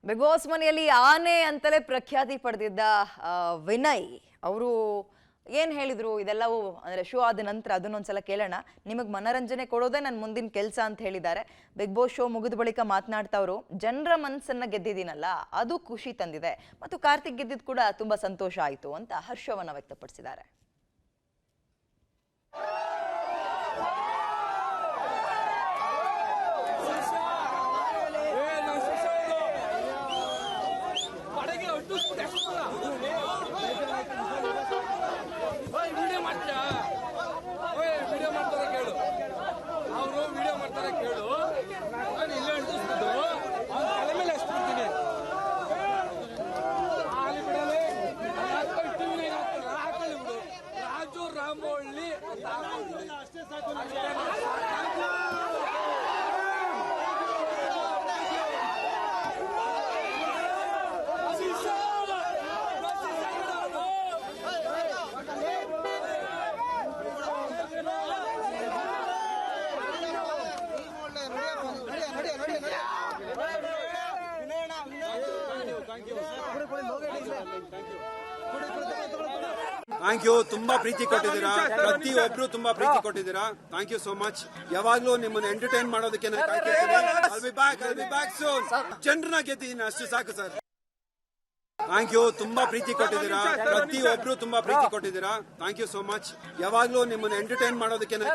Big boss ಮನೆಯಲ್ಲಿ ಆನೆ ಅಂತಲೇ ಪ್ರಖ್ಯಾತಿ ಪಡೆದಿದ್ದ ವಿನಯ್ ಅವರು ಏನ್ ಹೇಳಿದ್ರು ಇದೆಲ್ಲವೂ ಅಂದ್ರೆ ಶೋ ಆದ ನಂತರ ಅದನ್ನೊಂದ್ಸಲ ಕೇಳೋಣ. ನಿಮಗೆ ಮನರಂಜನೆ ಕೊಡೋದೇ ನನ್ನ ಮುಂದಿನ ಕೆಲಸ ಅಂತ ಹೇಳಿದ್ದಾರೆ. ಬಿಗ್ ಬಾಸ್ ಶೋ ಮುಗಿದ ಬಳಿಕ ಮಾತನಾಡ್ತವರು ಜನರ ಮನಸ್ಸನ್ನ ಗೆದ್ದಿದ್ದೀನಲ್ಲ ಅದು ಖುಷಿ ತಂದಿದೆ ಮತ್ತು ಕಾರ್ತಿಕ್ ಗೆದ್ದಿದ್ದು ಕೂಡ ತುಂಬಾ ಸಂತೋಷ ಆಯಿತು ಅಂತ ಹರ್ಷವನ್ನ ವ್ಯಕ್ತಪಡಿಸಿದ್ದಾರೆ. Thank you. ತುಂಬಾ ಪ್ರೀತಿ ಕೊಟ್ಟಿದ್ದೀರಾ, ಪ್ರತಿಯೊಬ್ರು ತುಂಬಾ ಪ್ರೀತಿ ಕೊಟ್ಟಿದ್ದೀರಾ. Thank you so much. ಯಾವಾಗ್ಲೂ ನಿಮ್ಮನ್ನ ಎಂಟರ್ಟೈನ್ ಮಾಡೋದಕ್ಕೆ ನಾನು ಜನರನ್ನ ಗೆದ್ದಿದ್ದೀನಿ, ಅಷ್ಟು ಸಾಕು ಸರ್. Thank you. ತುಂಬಾ ಪ್ರೀತಿ ಕೊಟ್ಟಿದ್ದೀರಾ, ಪ್ರತಿಯೊಬ್ರು ತುಂಬಾ ಪ್ರೀತಿ ಕೊಟ್ಟಿದ್ದೀರಾ. Thank you so much. ಯಾವಾಗ್ಲೂ ನಿಮ್ಮನ್ನ ಎಂಟರ್ಟೈನ್ ಮಾಡೋದಕ್ಕೆ ನಾನು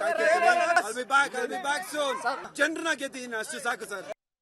ಜನರನ್ನ ಗೆದ್ದಿದ್ದೀನಿ, ಅಷ್ಟು ಸಾಕು ಸರ್.